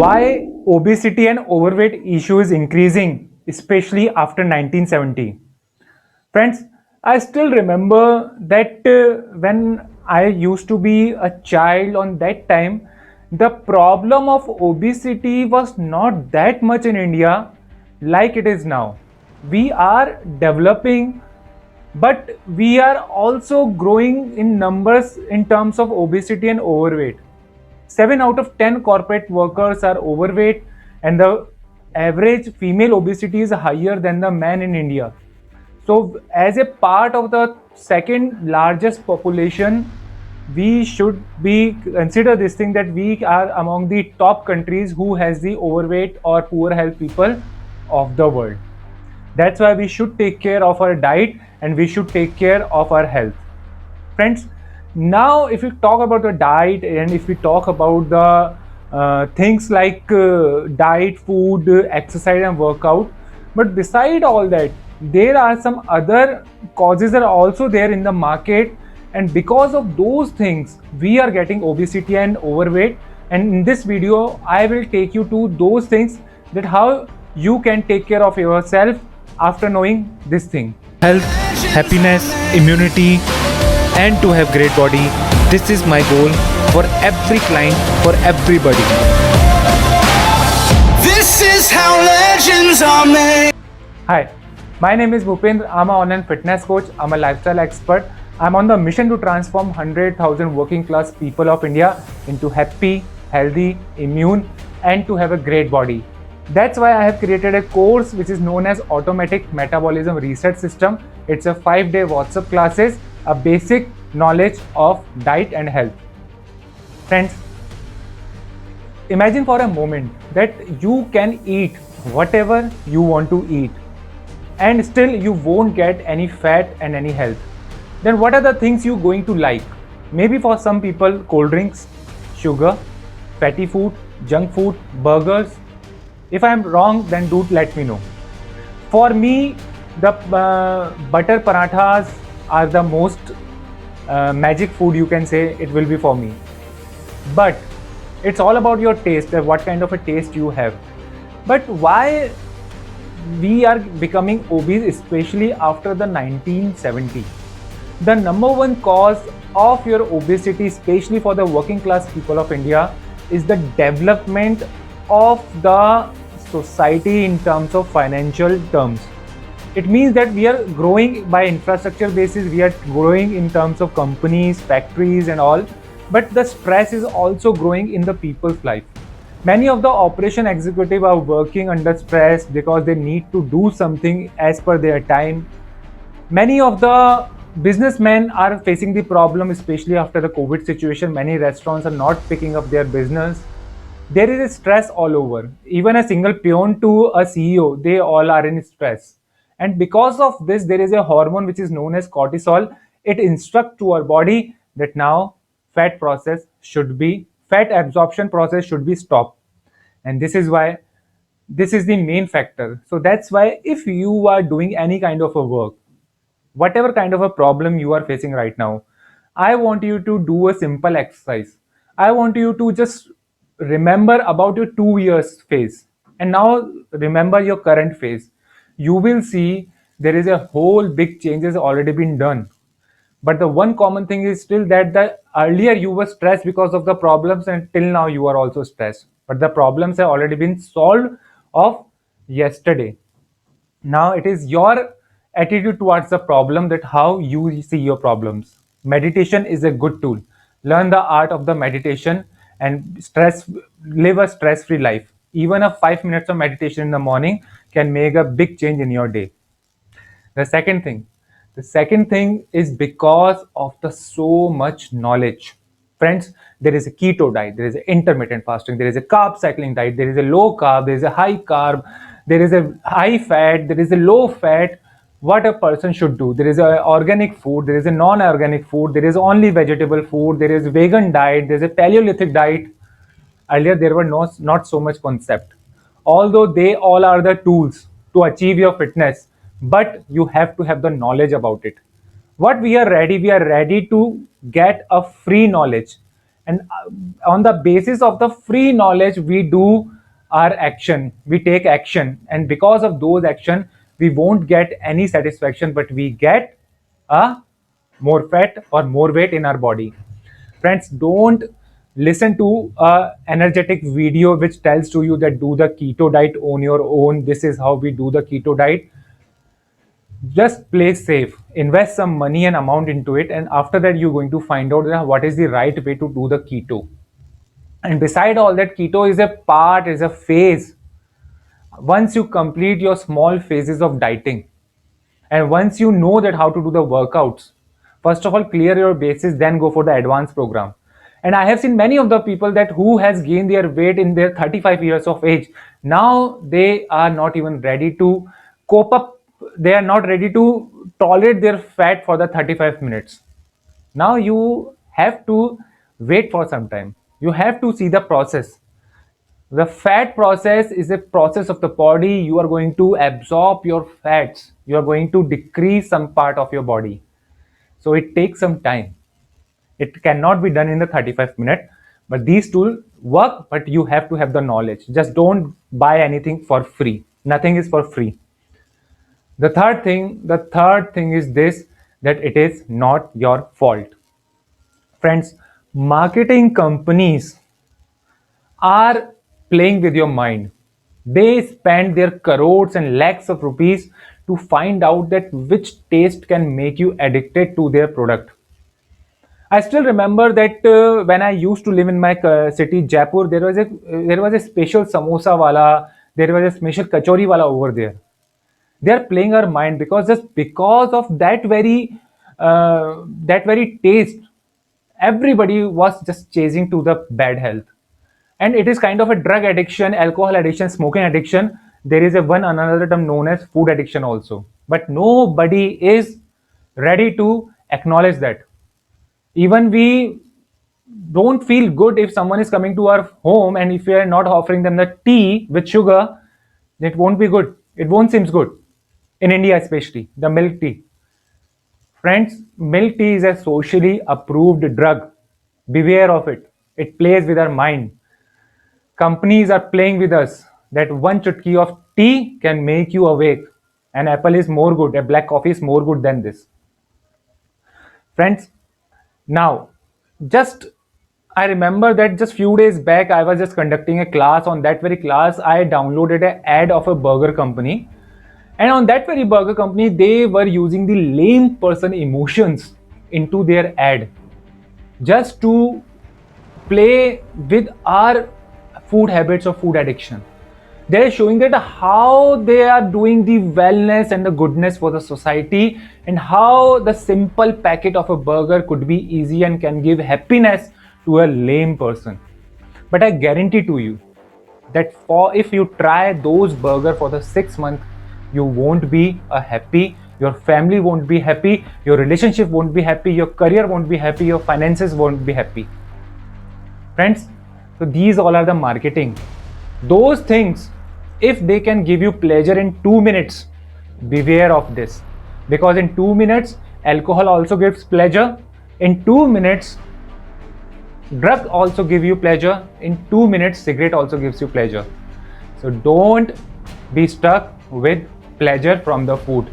Why obesity and overweight issue is increasing, especially after 1970. Friends, I still remember that when I used to be a child on that time, the problem of obesity was not that much in India like it is now. We are developing, but we are also growing in numbers in terms of obesity and overweight. 7 out of 10 corporate workers are overweight, and the average female obesity is higher than the man in India. So, as a part of the second largest population, we should be consider this thing that we are among the top countries who has the overweight or poor health people of the world. That's why we should take care of our diet and we should take care of our health. Friends, now if we talk about the diet and if we talk about the things like diet, food, exercise, and workout, but beside all that, there are some other causes that are also there in the market, and because of those things, we are getting obesity and overweight. And in this video, I will take you to those things that how you can take care of yourself after knowing this thing. Health, happiness, immunity, and to have great body. This is my goal for every client, for everybody. This is how legends are made. Hi, my name is Bhupendra. I'm an online fitness coach. I'm a lifestyle expert. I'm on the mission to transform 100,000 working class people of India into happy, healthy, immune, and to have a great body. That's why I have created a course which is known as Automatic Metabolism Reset System. It's a 5-day WhatsApp classes, a basic knowledge of diet and health. Friends, imagine for a moment that you can eat whatever you want to eat and still you won't get any fat and any health. Then what are the things you're going to like? Maybe for some people, cold drinks, sugar, fatty food, junk food, burgers. If I'm wrong, then do let me know. For me, the butter parathas are the most magic food, you can say it will be for me. But it's all about your taste, what kind of a taste you have. But why we are becoming obese, especially after the 1970? The number one cause of your obesity, especially for the working class people of India, is the development of the society in terms of financial terms. It means that we are growing by infrastructure basis, we are growing in terms of companies, factories, and all, but the stress is also growing in the people's life. Many of the operation executives are working under stress because they need to do something as per their time. Many of the businessmen are facing the problem, especially after the COVID situation. Many restaurants are not picking up their business. There is a stress all over. Even a single peon to a CEO, they all are in stress. And because of this, there is a hormone which is known as cortisol. It instructs to our body that now fat absorption process should be stopped. And this is why this is the main factor. So that's why if you are doing any kind of a work, whatever kind of a problem you are facing right now, I want you to do a simple exercise. I want you to just remember about your 2 years phase and now remember your current phase. You will see there is a whole big changes already been done. But the one common thing is still that the earlier you were stressed because of the problems and till now you are also stressed. But the problems have already been solved of yesterday. Now it is your attitude towards the problem that how you see your problems. Meditation is a good tool. Learn the art of the meditation and live a stress-free life. Even a 5 minutes of meditation in the morning can make a big change in your day. The second thing, the second thing is because of the so much knowledge. Friends, there is a keto diet, there is an intermittent fasting, there is a carb cycling diet, there is a low carb, there is a high carb, there is a high fat, there is a low fat. What a person should do. There is a organic food, there is a non-organic food, there is only vegetable food, there is vegan diet, there is a Paleolithic diet. Earlier, there were not so much concept. Although they all are the tools to achieve your fitness, but you have to have the knowledge about it. We are ready to get a free knowledge. and on the basis of the free knowledge we do our action, we take action, and because of those action we won't get any satisfaction, but we get a more fat or more weight in our body. Friends, don't listen to a energetic video which tells to you that do the keto diet on your own, this is how we do the keto diet. Just play safe, invest some money and amount into it, and after that you're going to find out that what is the right way to do the keto. And beside all that, keto is a part, is a phase. Once you complete your small phases of dieting, and once you know that how to do the workouts, first of all clear your bases, then go for the advanced program. And I have seen many of the people that who has gained their weight in their 35 years of age, now they are not even ready to cope up, they are not ready to tolerate their fat for the 35 minutes. Now you have to wait for some time, you have to see the process. The fat process is a process of the body. You are going to absorb your fats, you are going to decrease some part of your body, so it takes some time. It cannot be done in the 35 minutes, but these tools work, but you have to have the knowledge. Just don't buy anything for free, nothing is for free. The third thing is this, that it is not your fault. Friends, marketing companies are playing with your mind. They spend their crores and lakhs of rupees to find out that which taste can make you addicted to their product. I still remember that when I used to live in my city, Jaipur, there was a special samosa wala, there was a special kachori wala over there. They are playing our mind because just because of that very taste, everybody was just chasing to the bad health. And it is kind of a drug addiction, alcohol addiction, smoking addiction. There is a one another term known as food addiction also, but nobody is ready to acknowledge that. Even we don't feel good if someone is coming to our home, and if we are not offering them the tea with sugar, it won't be good, it won't seem good. In India especially, the milk tea. Friends, milk tea is a socially approved drug. Beware of it, it plays with our mind. Companies are playing with us that one chutki of tea can make you awake. An apple is more good, a black coffee is more good than this. Friends, now, just I remember that just few days back I was just conducting a class. On that very class, I downloaded an ad of a burger company. And on that very burger company, they were using the lame person emotions into their ad just to play with our food habits or food addiction. They are showing that how they are doing the wellness and the goodness for the society, and how the simple packet of a burger could be easy and can give happiness to a lame person. But I guarantee to you that for if you try those burger for the 6 month, you won't be happy, your family won't be happy, your relationship won't be happy, your career won't be happy, your finances won't be happy. Friends, so these all are the marketing. Those things, if they can give you pleasure in 2 minutes, beware of this, because in 2 minutes alcohol also gives pleasure, in 2 minutes drug also give you pleasure, in 2 minutes cigarette also gives you pleasure. So don't be stuck with pleasure from the food.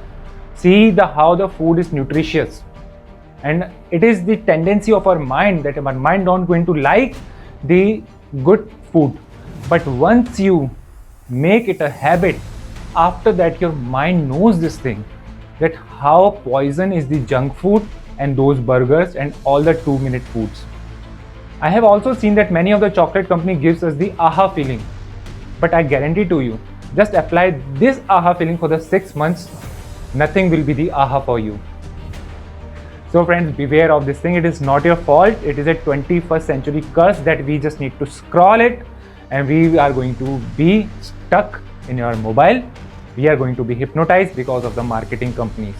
See how the food is nutritious, and it is the tendency of our mind that our mind don't going to like the good food. But once you make it a habit, after that your mind knows this thing, that how poison is the junk food and those burgers and all the 2 minute foods. I have also seen that many of the chocolate company gives us the aha feeling, but I guarantee to you, just apply this aha feeling for the 6 months, nothing will be the aha for you. So friends, beware of this thing. It is not your fault, it is a 21st century curse that we just need to scroll it, and we are going to be stuck in your mobile. We are going to be hypnotized because of the marketing companies.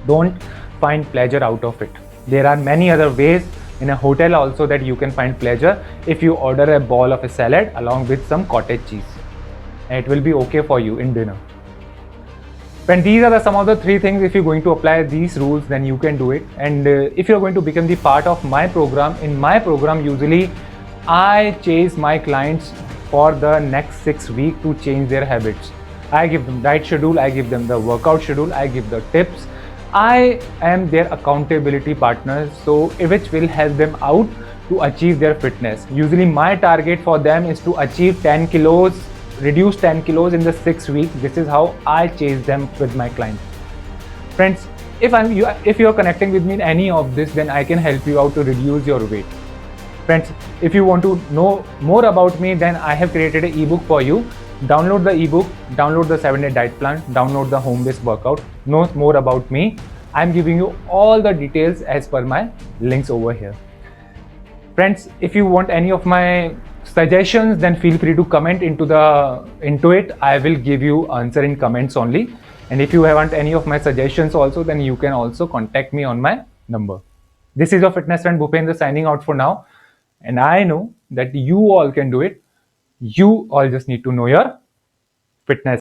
Don't find pleasure out of it. There are many other ways in a hotel also that you can find pleasure if you order a bowl of a salad along with some cottage cheese, and it will be okay for you in dinner. When these are some of the three things, if you're going to apply these rules, then you can do it. And if you're going to become the part of my program, in my program, usually I chase my clients for the next 6 weeks to change their habits. I give them diet schedule, I give them the workout schedule, I give the tips. I am their accountability partner, so which will help them out to achieve their fitness. Usually my target for them is to achieve 10 kilos, reduce 10 kilos in the 6 weeks. This is how I chase them with my clients. Friends, if you're connecting with me in any of this, then I can help you out to reduce your weight. Friends, if you want to know more about me, then I have created an ebook for you. Download the ebook, download the 7-day diet plan, download the home-based workout, know more about me. I'm giving you all the details as per my links over here. Friends, if you want any of my suggestions, then feel free to comment into it. I will give you answer in comments only. And if you want any of my suggestions also, then you can also contact me on my number. This is your fitness friend Bhupendra signing out for now. And I know that you all can do it. You all just need to know your fitness.